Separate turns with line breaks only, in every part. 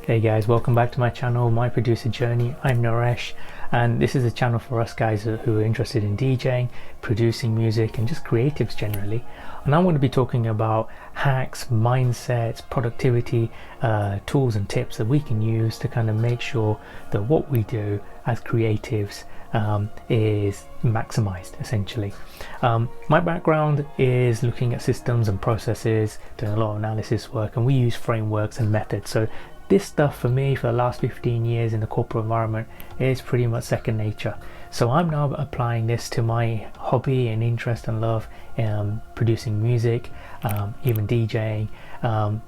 Hey guys, welcome back to my channel, My Producer Journey. I'm Naresh, and this is a channel for us guys who are interested in DJing, producing music, and just creatives generally. And I'm going to be talking about hacks, mindsets, productivity, tools and tips that we can use to kind of make sure that what we do as creatives is maximized essentially. My background is looking at systems and processes, doing a lot of analysis work, and we use frameworks and methods. So this stuff for me for the last 15 years in the corporate environment is pretty much second nature. So I'm now applying this to my hobby and interest and love in producing music, even DJing.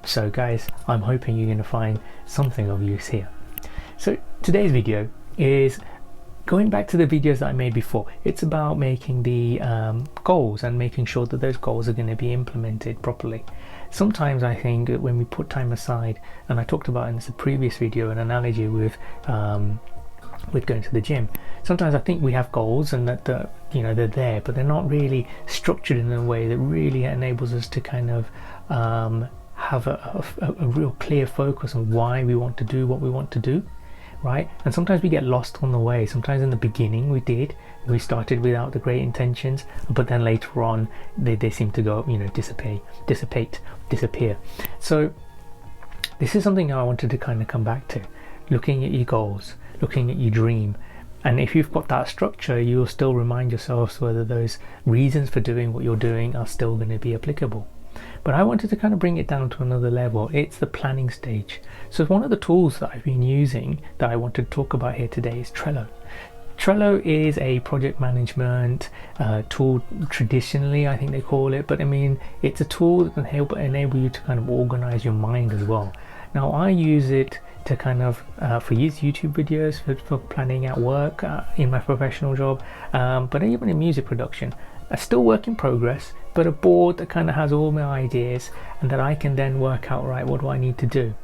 So guys, I'm hoping you're going to find something of use here. So today's video is going back to the videos that I made before. It's about making the goals and making sure that those goals are going to be implemented properly. Sometimes I think that when we put time aside, and I talked about in this previous video an analogy with going to the gym. Sometimes I think we have goals and that they're there, but they're not really structured in a way that really enables us to kind of have a real clear focus on why we want to do what we want to do. Right? And sometimes we get lost on the way. Sometimes in the beginning we started without the great intentions, but then later on they seem to go, disappear. So this is something I wanted to kind of come back to, looking at your goals, looking at your dream. And if you've got that structure, you'll still remind yourselves whether those reasons for doing what you're doing are still going to be applicable. But I wanted to kind of bring it down to another level. It's the planning stage. So one of the tools that I've been using that I want to talk about here today is Trello. Trello is a project management tool traditionally, I think they call it, but I mean, it's a tool that can help enable you to kind of organize your mind as well. Now I use it to kind of for YouTube videos, for planning out work in my professional job, but even in music production. A still work in progress, but a board that kind of has all my ideas and that I can then work out, right, what do I need to do?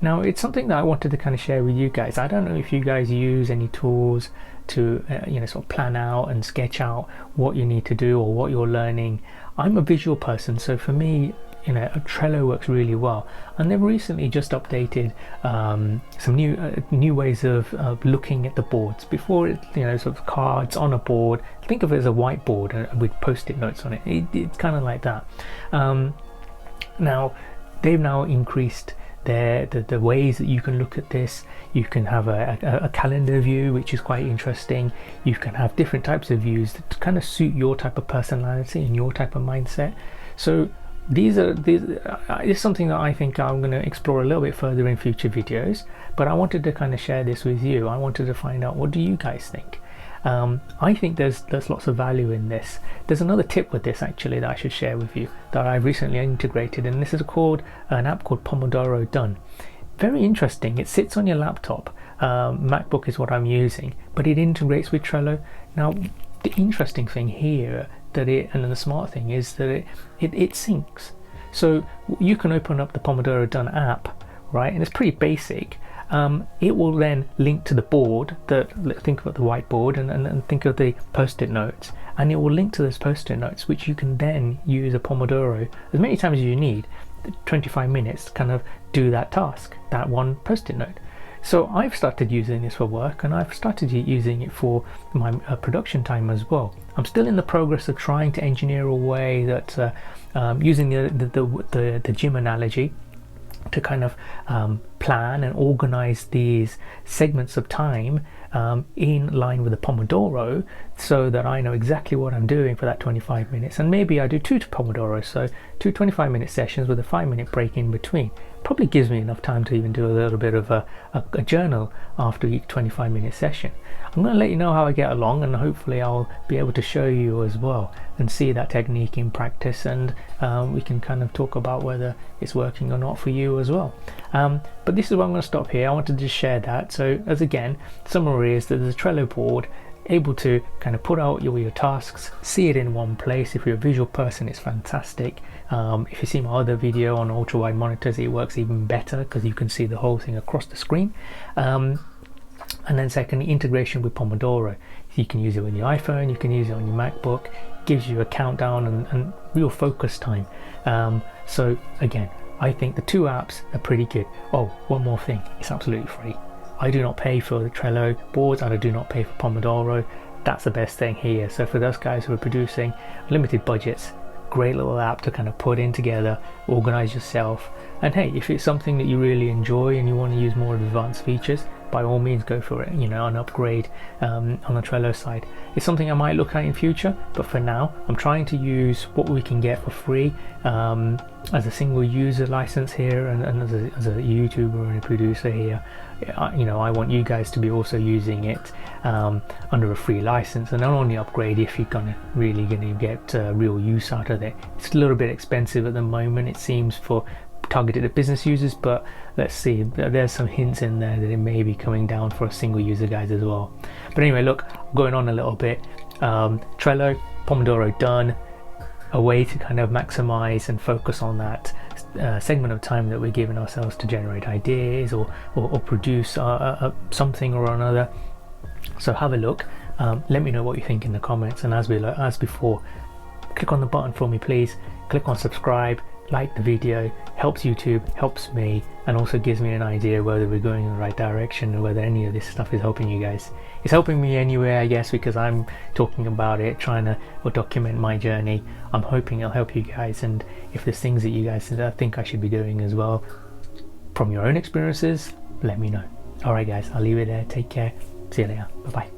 Now it's something that I wanted to kind of share with you guys. I don't know if you guys use any tools to sort of plan out and sketch out what you need to do or what you're learning. I'm a visual person, so for me, Trello works really well, and they've recently just updated some new ways of looking at the boards. Before it, sort of cards on a board. Think of it as a whiteboard with post-it notes on it. It's kind of like that. Now they've now increased the ways that you can look at this. You can have a calendar view, which is quite interesting. You can have different types of views that kind of suit your type of personality and your type of mindset. So this is something that I think I'm going to explore a little bit further in future videos, but I wanted to kind of share this with you. I wanted to find out, what do you guys think? I think there's lots of value in this. There's another tip with this actually that I should share with you that I've recently integrated, and this is called an app called PomodoroDone. Very interesting. It sits on your laptop. MacBook is what I'm using, but it integrates with Trello. Now the interesting thing here and then the smart thing is that it syncs. So you can open up the PomodoroDone app, right, and it's pretty basic. It will then link to the board, think about the whiteboard, and think of the post-it notes, and it will link to those post-it notes, which you can then use a Pomodoro as many times as you need, 25 minutes to kind of do that task, that one post-it note. So I've started using this for work, and I've started using it for my production time as well. I'm still in the progress of trying to engineer a way that using the gym analogy to kind of plan and organize these segments of time in line with the Pomodoro, so that I know exactly what I'm doing for that 25 minutes. And maybe I do 2 Pomodoros, so 2 25-minute sessions with a 5-minute break in between. Probably gives me enough time to even do a little bit of a journal after each 25-minute session. I'm going to let you know how I get along, and hopefully I'll be able to show you as well and see that technique in practice, and we can kind of talk about whether it's working or not for you as well. But this is where I'm going to stop here. I wanted to just share that. So as again, summary is that there's a Trello board, able to kind of put out your tasks, see it in one place. If you're a visual person, it's fantastic. If you see my other video on ultra wide monitors, it works even better because you can see the whole thing across the screen. And then secondly, integration with Pomodoro. You can use it on your iPhone, you can use it on your MacBook. Gives you a countdown and real focus time. So again, I think the 2 apps are pretty good. Oh, one more thing, it's absolutely free. I do not pay for the Trello boards and I do not pay for Pomodoro. That's the best thing here. So for those guys who are producing limited budgets, great little app to kind of put in together, organize yourself. And hey, if it's something that you really enjoy and you want to use more advanced features, by all means go for it, you know, an upgrade on the Trello side. It's something I might look at in future, but for now I'm trying to use what we can get for free as a single user license here, and as a YouTuber and a producer here. You know, I want you guys to be also using it under a free license, and not only upgrade if you're really gonna get real use out of it. It's a little bit expensive at the moment, it seems, for targeted at business users, but let's see, there's some hints in there that it may be coming down for single user guys as well. But anyway, look, going on a little bit, Trello, PomodoroDone, a way to kind of maximize and focus on that segment of time that we're giving ourselves to generate ideas or produce something or another. So have a look, let me know what you think in the comments, and as before, click on the button for me please, click on subscribe, like the video, helps YouTube, helps me, and also gives me an idea whether we're going in the right direction and whether any of this stuff is helping you guys. It's helping me anyway, I guess, because I'm talking about it, trying to document my journey. I'm hoping it'll help you guys, and if there's things that you guys think I should be doing as well from your own experiences, let me know. Alright guys, I'll leave it there, take care, see you later, bye bye.